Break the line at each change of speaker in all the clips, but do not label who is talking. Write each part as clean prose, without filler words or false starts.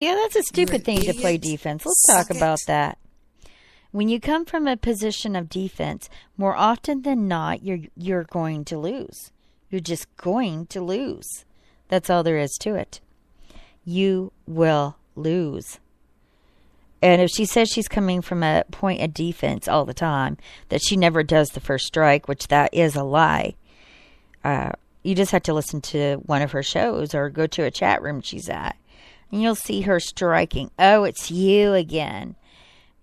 Yeah, that's a stupid thing to play defense. Let's talk about that. When you come from a position of defense, more often than not, you're going to lose. You're just going to lose. That's all there is to it. You will lose. And if she says she's coming from a point of defense all the time, that she never does the first strike, which that is a lie, you just have to listen to one of her shows or go to a chat room she's at, and you'll see her striking. Oh, it's you again.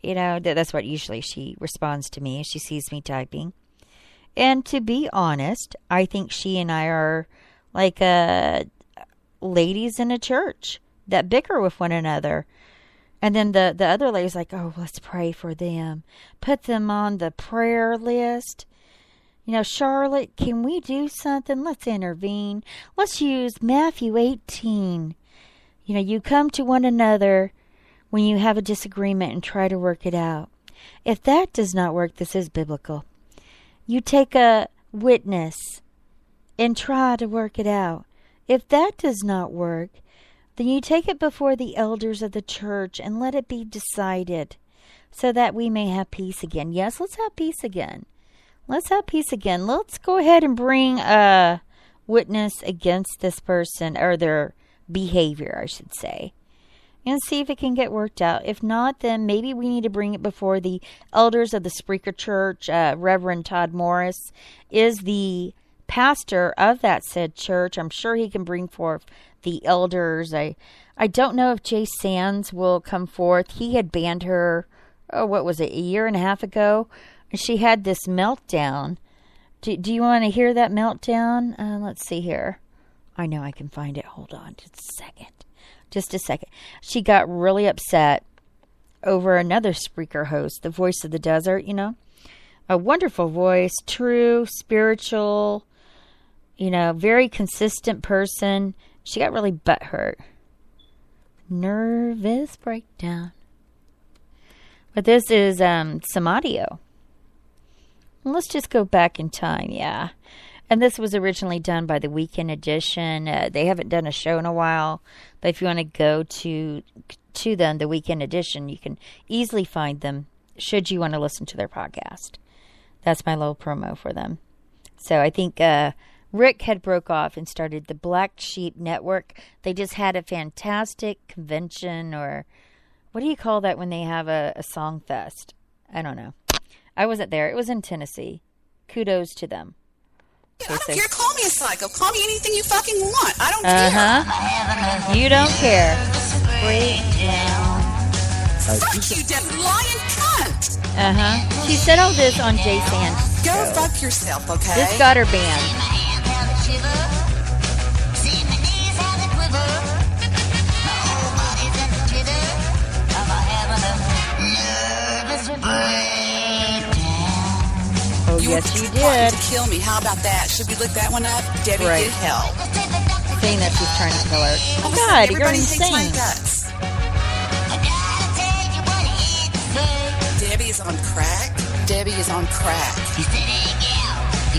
You know, that's what usually she responds to me if she sees me typing. And to be honest, I think she and I are like ladies in a church that bicker with one another. And then the other lady's like, oh, let's pray for them. Put them on the prayer list. You know, Charlotte, can we do something? Let's intervene. Let's use Matthew 18. You know, you come to one another when you have a disagreement and try to work it out. If that does not work, this is biblical. You take a witness and try to work it out. If that does not work, then you take it before the elders of the church and let it be decided so that we may have peace again. Yes, let's have peace again. Let's have peace again. Let's go ahead and bring a witness against this person, or their behavior, I should say, and see if it can get worked out. If not, then maybe we need to bring it before the elders of the Spreaker church. Reverend Todd Morris is the pastor of that said church. I'm sure he can bring forth the elders. I don't know if Jay Sands will come forth. He had banned her, what was it, a year and a half ago? And she had this meltdown. Do you want to hear that meltdown? Let's see here. I know I can find it. Hold on just a second. Just a second. She got really upset over another Spreaker host, the Voice of the Desert, you know. A wonderful voice, true, spiritual, you know, very consistent person. She got really butthurt. Nervous breakdown. But this is some audio. Let's just go back in time, yeah. And this was originally done by the Weekend Edition. They haven't done a show in a while. But if you want to go to them, the Weekend Edition, you can easily find them should you want to listen to their podcast. That's my little promo for them. So I think Rick had broke off and started the Black Sheep Network. They just had a fantastic convention, or what do you call that when they have a song fest? I don't know. I wasn't there. It was in Tennessee. Kudos to them.
I don't care. Call me a psycho. Call me anything you fucking want. I don't care.
You don't care. Breakdown.
Fuck you, dead lying cunt.
She said all this on Jay Sands'
Go
show.
fuck yourself, okay?
This got her banned. Oh, yes, you did.
To kill me. How about that? Should we look that one up? Debbie
Right.
did hell.
Saying that she's trying to kill her. Oh, God, you're
Everybody hates my
insane.
guts. Debbie is on crack. Debbie is on crack.
You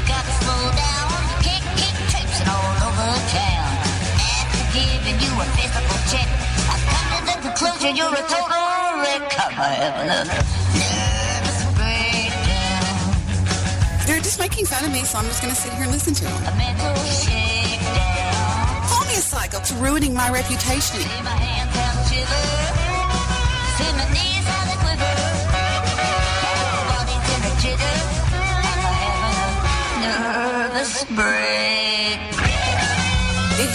got to slow down. You can't keep traipsing all over town. After giving you a physical check, I've come to the conclusion you're a total wreck. I'm having a nervous breakdown.
They're just making fun of me, so I'm just going to sit here and listen to them.
A mental shakedown.
Call me a psycho. It's ruining my reputation.
See my hands how they shiver. See my knees how they quiver. Body's in a jitter. I'm having a nervous breakdown.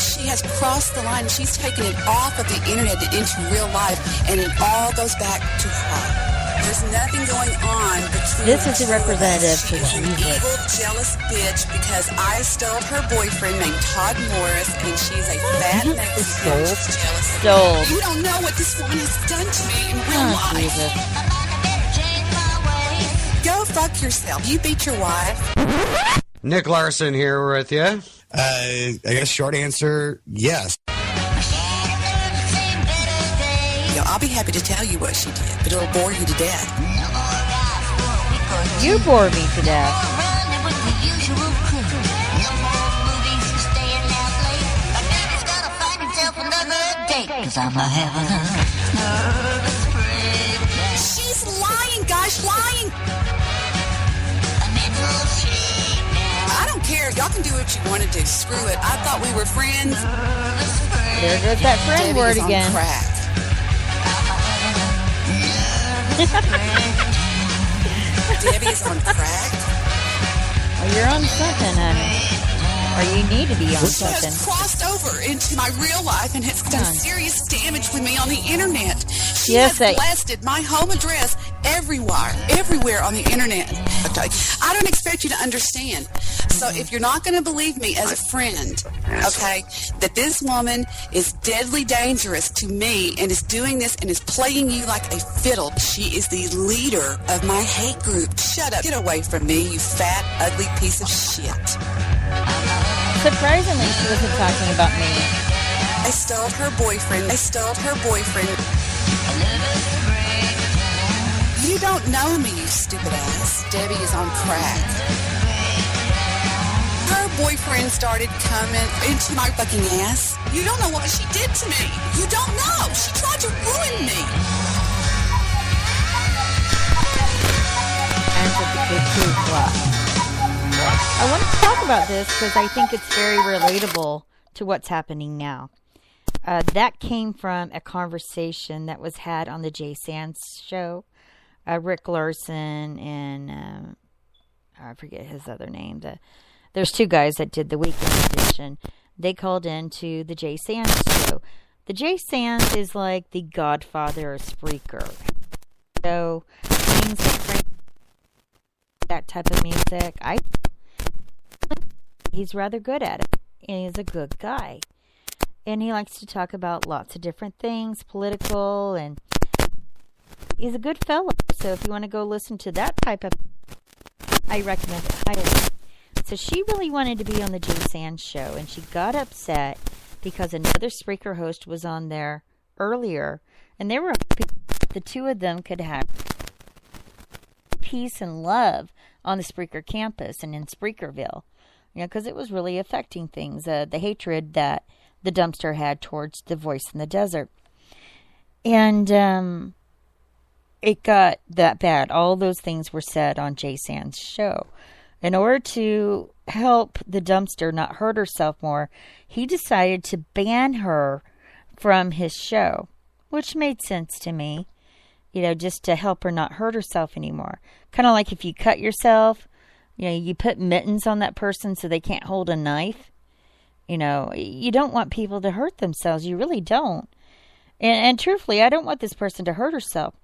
She has crossed the line. She's taken it off of the internet and into real life, and it all goes back to her. There's nothing going on between
This is a representative for
She's an
Jesus.
evil, jealous bitch because I stole her boyfriend named Todd Morris, and she's a fat Mexican. She's jealous.
Stole.
You don't know what this woman has done to me in real
Oh,
life.
Jesus.
Go fuck yourself. You beat your wife.
Nick Larson here with you.
I guess short answer, yes.
You know, I'll be happy to tell you what she did, but it'll bore you to death.
You bore me to death.
mistake, 'cause I'm not having a nervous breakdown.
She's lying, guys, lying.
A mental shakedown.
I don't care. Y'all can do what you want to do. Screw it. I thought we were friends.
There goes that friend
Debbie
word
is
again.
on crack. Debbie is on crack.
Well, you're on something, honey. Or you need to be on
She
something.
has crossed over into my real life and has done serious damage with me on the internet. She
Yes,
has blasted my home address everywhere on the internet. I don't expect you to understand. So if you're not going to believe me as a friend, okay, that this woman is deadly dangerous to me and is doing this and is playing you like a fiddle, she is the leader of my hate group. Shut up. Get away from me, you fat, ugly piece of shit.
Surprisingly, she wasn't talking about me.
I stole her boyfriend. You don't know me, you stupid ass. Debbie is on crack. Her boyfriend started coming into my fucking ass. You don't know what she did to me. You don't know. She tried to ruin me.
And with the big blue clock. I want to talk about this because I think it's very relatable to what's happening now. That came from a conversation that was had on the Jay Sands show. Rick Larson and I forget his other name. There's two guys that did the weekend edition. They called into the Jay Sands show. The Jay Sands is like the godfather of Spreaker. So things like that type of music, he's rather good at it. And he's a good guy. And he likes to talk about lots of different things, political, and he's a good fellow. So if you want to go listen to that type of, I recommend it highly. So she really wanted to be on the Jay Sands show, and she got upset because another Spreaker host was on there earlier, and they were hoping the two of them could have peace and love on the Spreaker campus and in Spreakerville. You know, because it was really affecting things, the hatred that the dumpster had towards the voice in the desert. And it got that bad. All those things were said on Jay Sands' show. In order to help the dumpster not hurt herself more, he decided to ban her from his show, which made sense to me, you know, just to help her not hurt herself anymore. Kind of like if you cut yourself, you know, you put mittens on that person so they can't hold a knife. You know, you don't want people to hurt themselves. You really don't. And truthfully, I don't want this person to hurt herself.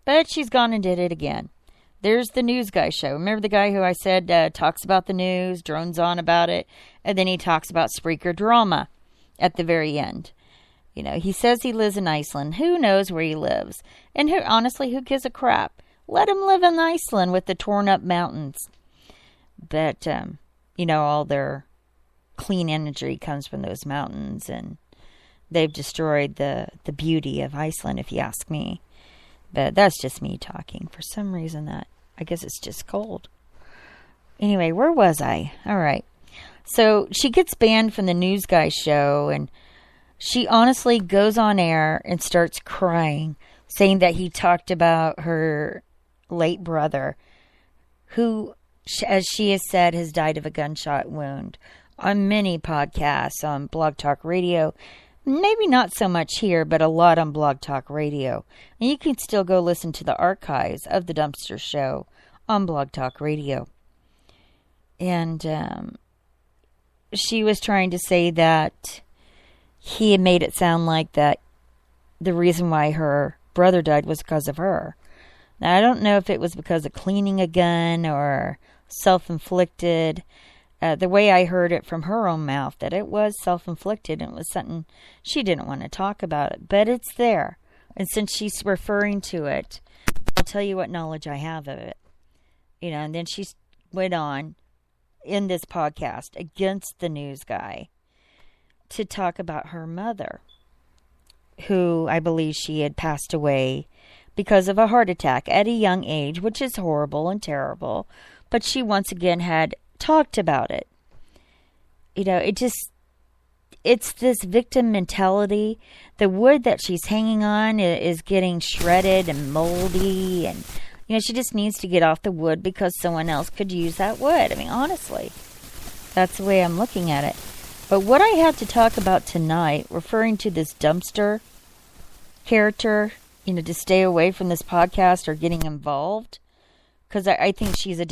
But she's gone and did it again. There's the news guy show. Remember the guy who I said talks about the news, drones on about it, and then he talks about Spreaker drama at the very end. You know, he says he lives in Iceland. Who knows where he lives? And honestly, who gives a crap? Let him live in Iceland with the torn up mountains. But, you know, all their clean energy comes from those mountains, and they've destroyed the beauty of Iceland, if you ask me. But that's just me talking. For some reason I guess it's just cold. Anyway, where was I? All right. So she gets banned from the news guy show, and she honestly goes on air and starts crying, saying that he talked about her late brother, who, as she has said, has died of a gunshot wound, on many podcasts, on Blog Talk Radio. Maybe not so much here, but a lot on Blog Talk Radio. And you can still go listen to the archives of the Dumpster Show on Blog Talk Radio. And she was trying to say that he had made it sound like that the reason why her brother died was because of her. Now, I don't know if it was because of cleaning a gun or self-inflicted. The way I heard it from her own mouth, that it was self-inflicted and it was something she didn't want to talk about it. But it's there. And since she's referring to it, I'll tell you what knowledge I have of it. You know, and then she went on in this podcast against the news guy to talk about her mother, who I believe she had passed away because of a heart attack at a young age, which is horrible and terrible. But she once again had talked about it. You know, it's this victim mentality. The wood that she's hanging on is getting shredded and moldy, and she just needs to get off the wood because someone else could use that wood. I mean, honestly, that's the way I'm looking at it. But what I have to talk about tonight, referring to this dumpster character, to stay away from this podcast or getting involved, because I think she's a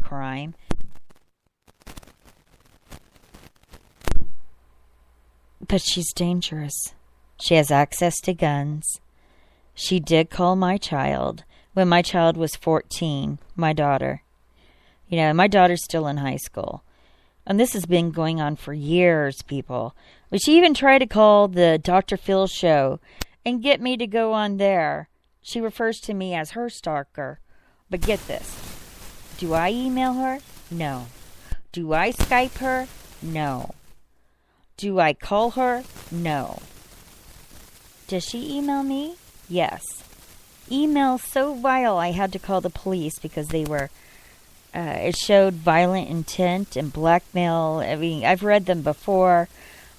crime. But she's dangerous. She has access to guns. She did call my child when my child was 14, my daughter. My daughter's still in high school. And this has been going on for years, people. But she even tried to call the Dr. Phil show and get me to go on there. She refers to me as her stalker. But get this. Do I email her? No. Do I Skype her? No. Do I call her? No. Does she email me? Yes. Email so vile I had to call the police because they were, it showed violent intent and blackmail. I mean, I've read them before.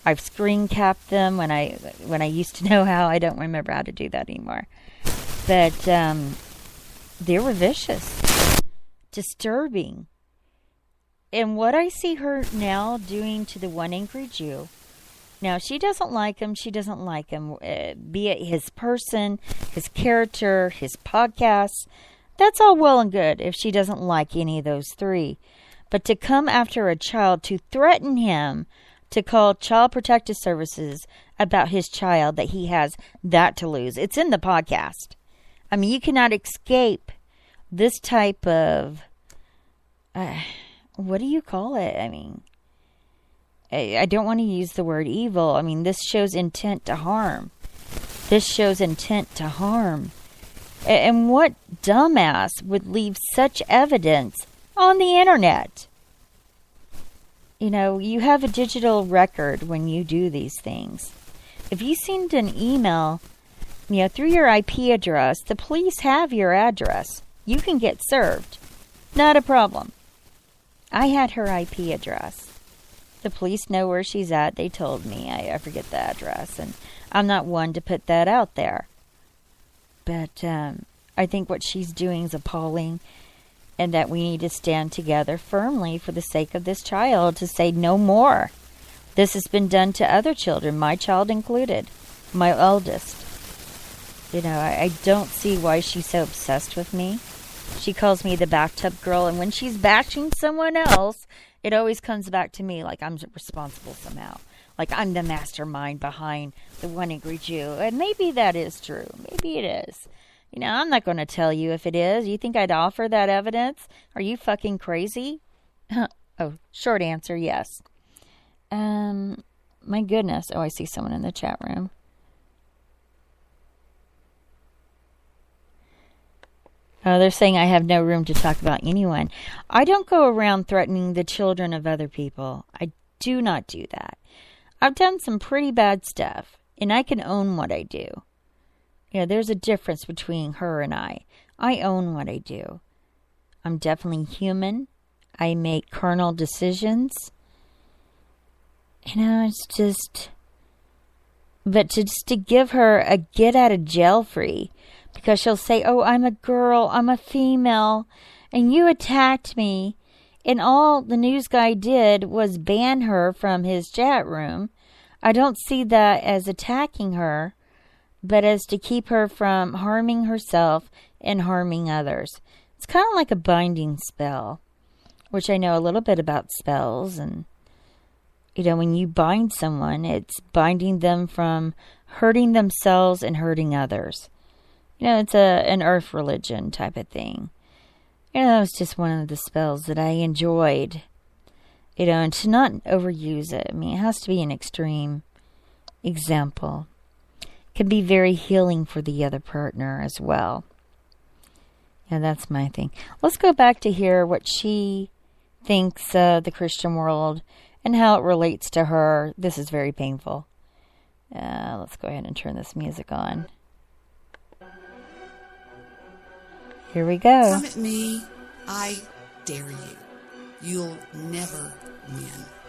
I've screen capped them when I used to know how. I don't remember how to do that anymore. But they were vicious. Disturbing. And what I see her now doing to the one angry Jew. Now, she doesn't like him. She doesn't like him. Be it his person, his character, his podcast. That's all well and good if she doesn't like any of those three. But to come after a child, to threaten him, to call Child Protective Services about his child, that he has that to lose. It's in the podcast. I mean, you cannot escape this type of, what do you call it? I mean, I don't want to use the word evil. I mean, this shows intent to harm. This shows intent to harm. And what dumbass would leave such evidence on the internet? You have a digital record when you do these things. If you send an email, through your IP address, the police have your address. You can get served. Not a problem. I had her IP address. The police know where she's at. They told me. I forget the address. And I'm not one to put that out there. But I think what she's doing is appalling. And that we need to stand together firmly for the sake of this child to say no more. This has been done to other children, my child included. My eldest. I don't see why she's so obsessed with me. She calls me the bathtub girl, and when she's bashing someone else, it always comes back to me like I'm responsible somehow. Like I'm the mastermind behind the one angry Jew. And maybe that is true. Maybe it is. I'm not going to tell you if it is. You think I'd offer that evidence? Are you fucking crazy? Oh, short answer, yes. My goodness. Oh, I see someone in the chat room. They're saying I have no room to talk about anyone. I don't go around threatening the children of other people. I do not do that. I've done some pretty bad stuff, and I can own what I do. There's a difference between her and I. I own what I do. I'm definitely human. I make carnal decisions. It's just... But just to give her a get out of jail free... Because she'll say, oh, I'm a girl, I'm a female, and you attacked me. And all the news guy did was ban her from his chat room. I don't see that as attacking her, but as to keep her from harming herself and harming others. It's kind of like a binding spell, which I know a little bit about spells. And, when you bind someone, it's binding them from hurting themselves and hurting others. It's an earth religion type of thing. That was just one of the spells that I enjoyed. And to not overuse it. I mean, it has to be an extreme example. It can be very healing for the other partner as well. That's my thing. Let's go back to hear what she thinks the Christian world and how it relates to her. This is very painful. Let's go ahead and turn this music on. Here we go.
Come at me I dare you. You'll never win.